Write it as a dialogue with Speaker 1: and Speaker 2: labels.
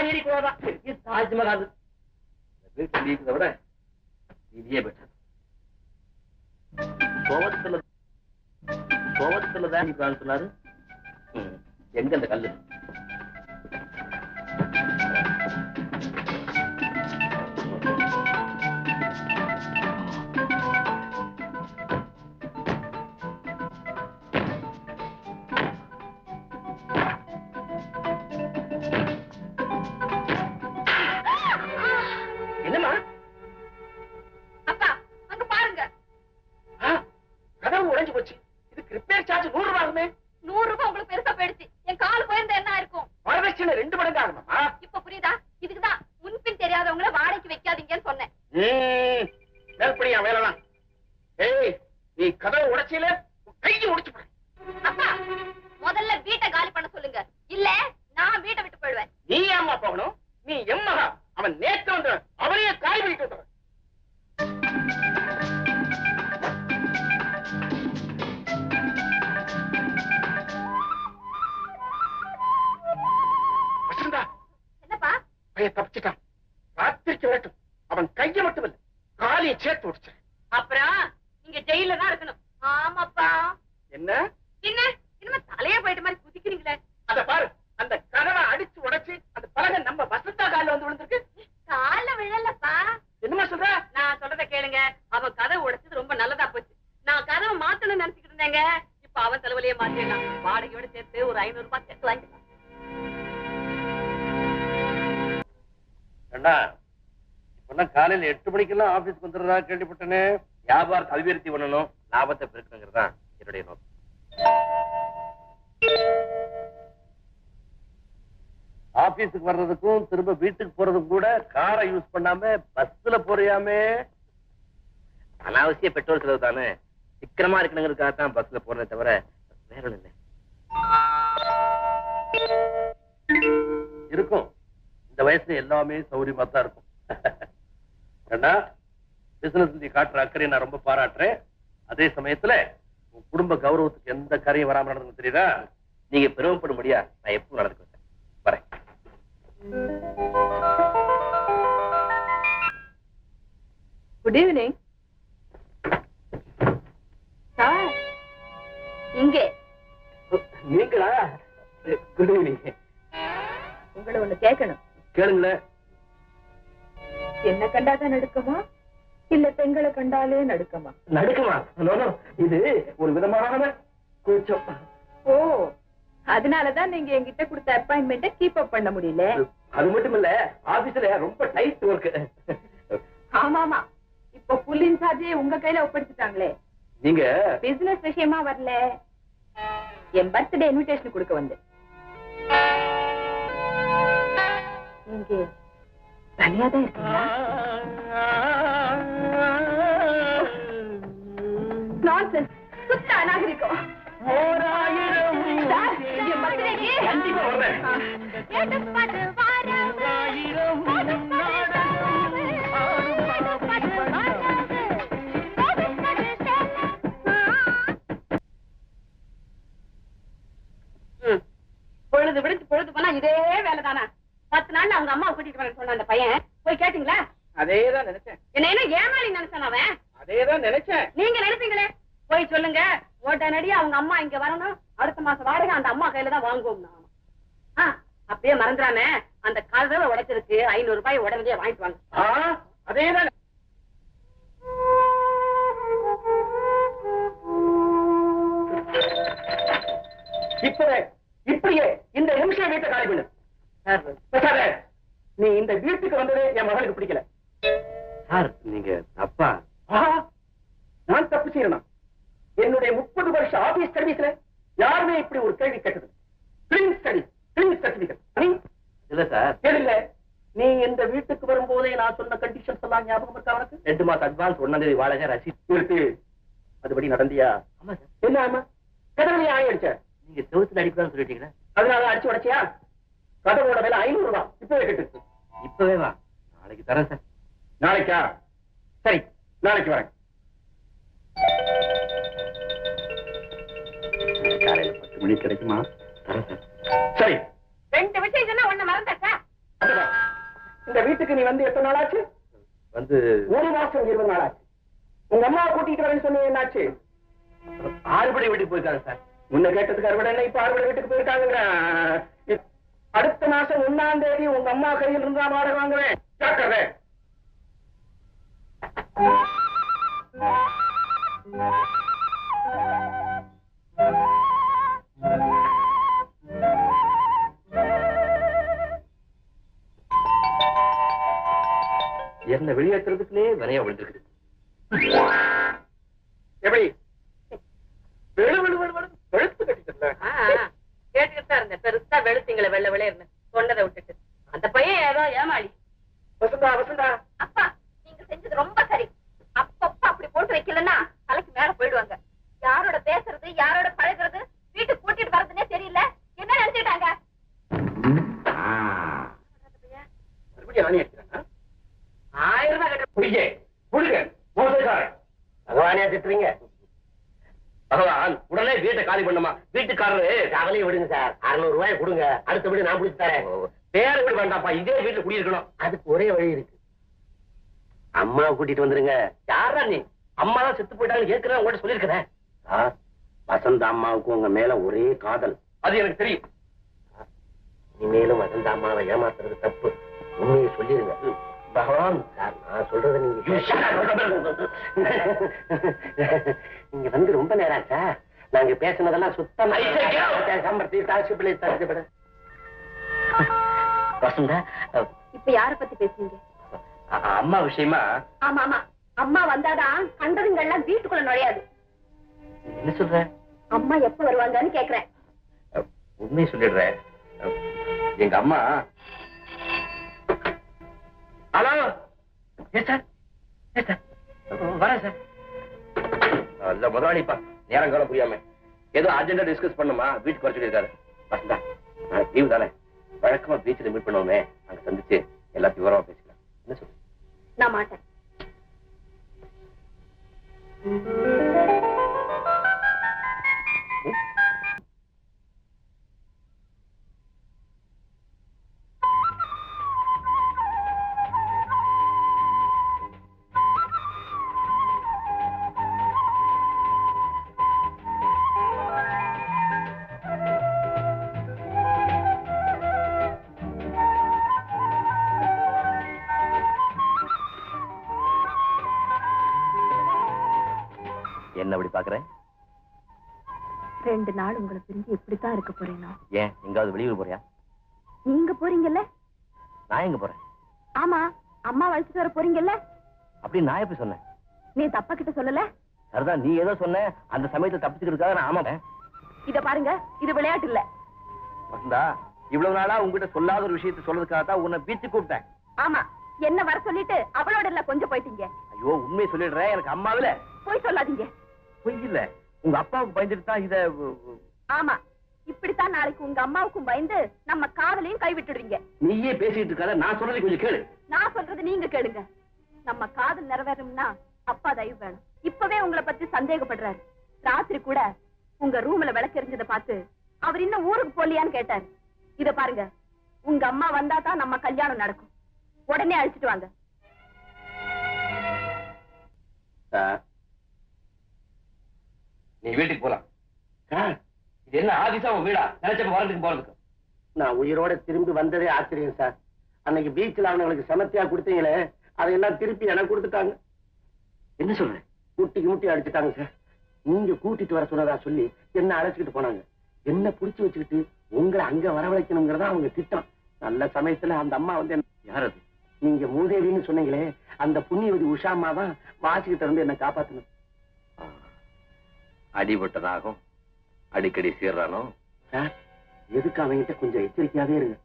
Speaker 1: காவேரி கூடதான் தாஜ்மஹால். வீட்டு நீக்கிறத விட இதே பெற்ற சோகத்துலதான் சொன்னாரு. எங்க அந்த கல்லு? என்னமா
Speaker 2: அப்பா அங்க பாருங்க.
Speaker 1: கதவு உடைஞ்சு போச்சு. இதுக்கு ரிப்பேர் சார்ஜ் 100 ரூபாய் ஆகுமே.
Speaker 2: 100 ரூபாய் உங்களுக்கு பெருசா போயிடுச்சு. என் கால் போயிருந்தா என்ன இருக்கும்?
Speaker 1: வரதட்சணை 2 மடங்கு ஆகணுமா?
Speaker 2: இப்ப புரியுதா? இதுக்குதான் முன்பின் தெரியாதவங்கள வாடகைக்கு வைக்காதீங்கன்னு சொன்னேன்.
Speaker 1: மேல்படியா வேலைதான். ஏய், நீ கதவு உடைச்சில கையை உடைச்சு போற.
Speaker 2: அப்பா முதல்ல வீட்டை காலி பண்ண சொல்லுங்க, இல்ல நான் வீட்டை விட்டு போயிடுவேன்.
Speaker 1: நீ ஏம்மா போகணும்? நீ எம்மகா. அவன் நேற்று வந்து அவரையே காய் பண்ணிட்டு வந்தவன்.
Speaker 2: என்னப்பா?
Speaker 1: பையன் தப்பிச்சிட்டான். ராத்திரிக்கு வரட்டும். அவன் கையை மட்டும் இல்ல, காலியை சேர்த்து உடைச்சேன்.
Speaker 2: அப்புறம் நீங்க ஜெயில தான் இருக்கணும். ஆமாப்பா.
Speaker 1: என்ன
Speaker 2: என்ன இனிமே தலையே போயிட்ட மாதிரி குதிக்கிறீங்களே?
Speaker 1: அத பாரு, அந்த கதவை அடிச்சு உடைச்சு அந்த பலகை நம்ம வசந்தா காலில் வந்து விழுந்திருக்கு.
Speaker 2: கால விழலப்பா.
Speaker 1: என்னமா சொல்ற?
Speaker 2: நான் சொல்றத கேளுங்க. அவன் கதவை உடைச்சது ரொம்ப நல்லதா போச்சு. நான் கதவை மாத்தணும்னு நினைச்சுக்கிட்டு இருந்தேங்க. இப்ப அவன் தலைவலியே மாத்திடலாம். வாடகையோட சேர்த்து ஒரு 500 ரூபாய் சேர்த்து வாங்கிக்கலாம்.
Speaker 1: இப்பெல்லாம் காலையில 8 மணிக்கெல்லாம் ஆபீஸ்க்கு வந்துடுறதா கேள்விப்பட்டனே. வியாபாரத்தை அபிவிருத்தி பண்ணணும், லாபத்தை பெருக்கணுங்கிறதுதான் என்னுடைய நோக்கம். ஆபீஸுக்கு வர்றதுக்கும் திரும்ப வீட்டுக்கு போறதுக்கும் கூட காரை யூஸ் பண்ணாம பஸ்ல போறியாமே. அனாவசிய பெட்ரோல் செலவு தானே. சிக்கனமா இருக்கணுங்கிறதுக்காக தான் பஸ்ல போறதே தவிர வேற ஒண்ணு இல்லை. இருக்கும். இந்த வயசுல எல்லாமே சௌரியமா தான் இருக்கும். ஏன்னா பிசினஸ் நீ காட்டுற அக்கறையை நான் ரொம்ப பாராட்டுறேன். அதே சமயத்துல உன் குடும்ப கௌரவத்துக்கு எந்த கரையும் வராம நடந்து தெரியுதா? நீங்க பெருமைப்படும்படியா நான் எப்பவும் நடந்துக்க வரேன்.
Speaker 2: Good evening sir. இங்கே
Speaker 1: நீங்களா? Good evening.
Speaker 2: உங்களை ஒண்ணு கேட்கணும்.
Speaker 1: கேளுங்களேன்.
Speaker 2: என்ன கண்டாதான் நடுக்கமா, இல்ல பெண்களை கண்டாலே நடுக்கமா?
Speaker 1: நடுக்கமா? இது ஒரு விதமான கூச்சம்.
Speaker 2: ஓ, அதனாலதான் நீங்க என்கிட்ட கொடுத்த அப்பாயின்மெண்ட்டை கீப் அப் பண்ண முடியல.
Speaker 1: அது மட்டும் இல்ல, ஆபீஸ்ல ரொம்ப டைட் ஒர்க்.
Speaker 2: ஆமாமா, இப்ப புல் இன்சார்ஜே உங்க கையில ஒப்படைச்சிட்டாங்களே.
Speaker 1: நீங்க
Speaker 2: பிசினஸ் விஷயமா வரல, என் பர்த்டே இன்விடேஷன் கொடுக்க வந்தேன். நீங்க தனியா தான் இருக்கீங்களா? நான்சென்ஸ், சுத்த அநாகரிகம்.
Speaker 1: கண்டிப்பா வர்றேன்.
Speaker 2: பொழுது விடுத்து பொழுது போனா இதே வேலைதானா? 10 நாள்ல அவங்க அம்மா கூட்டிட்டு வரேன்னு சொன்ன அந்த பையன் போய் கேட்டீங்களா?
Speaker 1: அதேதான் நினைச்சேன்.
Speaker 2: என்ன ஏமாளி நினைச்சான் அவன்?
Speaker 1: அதேதான் நினைச்சேன்.
Speaker 2: நீங்க நினைப்பீங்களே. போய் சொல்லுங்க, உடனடியா அவங்க அம்மா இங்க வரணும். அடுத்த மாசம் வாடகை அந்த அம்மா கையில தான் வாங்குவோம். அப்படியே மறந்துடாம அந்த கதவை உடைச்சிருக்கு 500 ரூபாய் உடனடியா வாங்கிட்டு வாங்க.
Speaker 1: அதேதான். இப்படியே இந்த நிமிஷம் வீட்டை காலி பண்ணு. நீ இந்த வீட்டுக்கு வந்ததே என் மகனுக்கு பிடிக்கல. சார், நீங்க தப்பா? நான் தப்பு செய்யணும். என்னுடைய 30 வருஷ ஆபீஸ் சர்வீஸ்ல யாருமே இப்படி ஒரு கேள்வி கேட்டது. Clean study, clean certificate. இல்ல சார், இல்ல. நீ இந்த வீட்டுக்கு வரும்போதே நான் சொன்ன கண்டிஷன்ஸ் எல்லாம் ஞாபகம் இருக்கா உனக்கு? 2 மாசம் அட்வான்ஸ், 1ஆம் தேதி வாடகை, ரசீது. அதுபடி நடந்தியா? ஆமா சார். என்ன ஆமா? கதவுல ஆயிடுச்ச. நீங்க செவத்துல அடிக்கலாம்னு சொல்லிட்டீங்க, அதனால அடிச்சு உடைச்சியா? கதவோட விலை 500 ரூபாய். இப்பவே கட்டு. இப்பவே வா, நாளைக்கு தரேன் சார். நாளைக்கா? சரி, நாளைக்கு வரேன். காலையில 10 மணிக்கு கிடைக்குமா? தரேன் சார். சரி.
Speaker 2: 2 விஷயம் சொன்னா ஒண்ணு மறந்தாச்சா?
Speaker 1: இந்த வீட்டுக்கு நீ வந்து எத்தனை நாள் ஆச்சு?
Speaker 3: வந்து
Speaker 1: 1 மாசம் 20 நாள் ஆச்சு. உங்க அம்மா கூட்டிட்டு வரேன்னு சொன்னீங்க, என்னாச்சு?
Speaker 3: ஆறுபடை வீட்டுக்கு போயிருக்காங்க சார்.
Speaker 1: முன்ன கேட்டதுக்கு அறுபடை என்ன, இப்ப அறுபடை வீட்டுக்கு போயிருக்காங்க. அடுத்த மாசம் 1ஆம் தேதி உங்க அம்மா கையில் இருந்தா வாடகை வாங்குவேன். ஜாக்கிரதை.
Speaker 3: என்ன வெளியேற்றுறதுக்குன்னே வினையா விழுந்துருக்குது.
Speaker 1: எப்படி வெளுத்து கட்டிக்கல?
Speaker 2: கேட்டுக்கிட்டு தான் இருந்தேன். பெருசா வெளுத்தீங்கள வெள்ள வெளியேன்னு சொன்னதை விட்டுட்டு அந்த பையன் ஏதோ ஏமாளி.
Speaker 1: வசந்தா வசந்தா,
Speaker 2: அப்பா நீங்க செஞ்சது ரொம்ப சரி. அப்பப்ப அப்படி போட்டு வைக்கலன்னா தலைக்கு மேல போயிடுவாங்க. யாரோட பேசுறது, யாரோட பழகுறது, வீட்டுக்கு கூட்டிட்டு வர்றதுன்னே தெரியல. என்ன நினைச்சுட்டாங்க?
Speaker 1: மறுபடியும் ஆணி அடிக்கிறானா?
Speaker 2: 1000 ரூபாய் கட்ட
Speaker 1: பொய்யே கொடுங்க, மோசக்காரன். பகவானே திட்டுறீங்க.
Speaker 3: பகவான் உடனே வீட்டை காலி பண்ணுமா? வீட்டுக்காரரு
Speaker 1: கவலையை விடுங்க சார். 600 ரூபாய் கொடுங்க, அடுத்தபடி நான் பிடிச்சு தரேன்.
Speaker 3: வேற வீடு வேண்டாம்ப்பா, இதே வீட்டுல குடியிருக்கணும்.
Speaker 1: அதுக்கு ஒரே வழி இருக்கு. அம்மாவை கூட்டிட்டு வந்துருங்க.
Speaker 3: யாரா நீ? அம்மா தான் செத்து போயிட்டாங்கன்னு ஏற்கனவே உங்கள்கிட்ட சொல்லியிருக்கிறேன்.
Speaker 1: சார், வசந்த அம்மாவுக்கு உங்க மேல ஒரே காதல்.
Speaker 3: அது எனக்கு தெரியும்.
Speaker 1: இனிமேலும் வசந்த அம்மாவை ஏமாத்துறது தப்பு. உண்மையை சொல்லிருங்க.
Speaker 3: பகவான்
Speaker 1: சார், நான் சொல்றத நீங்க வந்து ரொம்ப நேரம் சார். நாங்க பேசினதெல்லாம் சுத்தமா வசந்தா.
Speaker 2: இப்ப யார பத்தி பேசுறீங்க?
Speaker 3: அம்மா விஷயமா?
Speaker 2: ஆமா ஆமா, அம்மா வந்தாதான் கண்டதுங்கெல்லாம் வீட்டுக்குள்ள நுழையாது.
Speaker 3: என்ன சொல்ற?
Speaker 2: அம்மா எப்ப வருவாங்கன்னு கேக்குறேன்.
Speaker 3: உண்மையை சொல்லிடுறேன். எங்க அம்மா. Hello. Yes sir, yes sir, வரேன் சார். இல்ல முதலாளிப்பா, நேரம் காலம் புரியாம ஏதோ அர்ஜென்டா டிஸ்கஸ் பண்ணுமா, வீட்டுக்கு வர சொல்லியிருக்காரு. வசந்தா, நாளைக்கு லீவு தானே, வழக்கமா பீச்சில் மீட் பண்ணுவோமே, அங்க சந்திச்சு எல்லாத்தையும் விவரமா பேசிக்கலாம். என்ன சொல்லு?
Speaker 2: நான் மாட்டேன்.
Speaker 3: என்ன அப்படி பாக்குறேன்?
Speaker 2: 2 நாள் உங்களை பிரிஞ்சு எப்படித்தான் இருக்க போறேனா?
Speaker 3: ஏன் எங்காவது வெளியூர் போறியா?
Speaker 2: நீங்க போறீங்கல்ல?
Speaker 3: நான் எங்க போறேன்?
Speaker 2: ஆமா, அம்மா வளர்த்துட்டு வர போறீங்கல்ல?
Speaker 3: அப்படி நான் எப்படி சொன்னேன்?
Speaker 2: நீ தப்பா கிட்ட சொல்லல?
Speaker 3: சரிதான், நீ ஏதோ சொன்ன, அந்த சமயத்தை தப்பிச்சுக்கிறதுக்காக நான் ஆமா.
Speaker 2: இத பாருங்க, இது விளையாட்டு இல்ல.
Speaker 3: வசந்தா, இவ்வளவு நாளா உங்ககிட்ட சொல்லாத ஒரு விஷயத்தை சொல்றதுக்காக தான் உன்னை பீச்சு கூப்பிட்டேன்.
Speaker 2: ஆமா, என்ன வர சொல்லிட்டு அவளோட இல்ல கொஞ்சம் போயிட்டீங்க.
Speaker 3: ஐயோ, உண்மையை சொல்லிடுறேன், எனக்கு அம்மாவில
Speaker 2: போய் சொல்லாதீங்க.
Speaker 3: பொய் இல்ல, உங்க அப்பாவுக்கு பயந்துட்டு தான் இத.
Speaker 2: ஆமா, இப்படித்தான் நாளைக்கு உங்க அம்மாவுக்கும் பயந்து நம்ம காதலையும் கைவிட்டுடுவீங்க.
Speaker 3: நீயே பேசிட்டு இருக்காத, நான் சொல்றது கொஞ்சம் கேளு.
Speaker 2: நான் சொல்றது நீங்க கேளுங்க. நம்ம காதல் நிறைவேறும்னா அப்பா தயவு வேணும். இப்பவே உங்களை பத்தி சந்தேகப்படுறாரு. ராத்திரி கூட உங்க ரூம்ல விளக்கு எரிஞ்சதை பார்த்து அவர் இன்னும் ஊருக்கு போலியான்னு கேட்டாரு. இத பாருங்க, உங்க அம்மா வந்தா தான் நம்ம கல்யாணம் நடக்கும். உடனே அழைச்சிட்டு வாங்க.
Speaker 3: நீ வீட்டுக்கு போலாம். இது என்ன ஆதிசா உன் வீடா? நினைச்சப்ப வரதுக்கு போறதுக்கு.
Speaker 1: நான் உயிரோட திரும்பி வந்ததே ஆச்சரியம் சார். அன்னைக்கு பீச்சில் அவனுங்களுக்கு சமத்தியா கொடுத்தீங்களே, அதையெல்லாம் திருப்பி எனக்கு கொடுத்துட்டாங்க.
Speaker 3: என்ன சொல்ற?
Speaker 1: முட்டிக்கு முட்டி அடிச்சுட்டாங்க சார். நீங்க கூட்டிட்டு வர சொன்னதா சொல்லி என்ன அழைச்சிக்கிட்டு போனாங்க. என்ன புடிச்சு வச்சுக்கிட்டு உங்களை அங்க வரவழைக்கணுங்கிறதா அவங்க திட்டம். நல்ல சமயத்துல அந்த அம்மா வந்து
Speaker 3: யார் அது?
Speaker 1: நீங்க மூதேவின்னு சொன்னீங்களே, அந்த புண்ணியவதி உஷாமா தான் வாசிக்கிட்ட இருந்து என்ன காப்பாத்தணும்.
Speaker 3: அடிபட்டதாகும், அடிக்கடி சீர்றானோ
Speaker 1: சார். எதுக்கு அவங்கிட்ட கொஞ்சம் எச்சரிக்கையாவே இருங்க.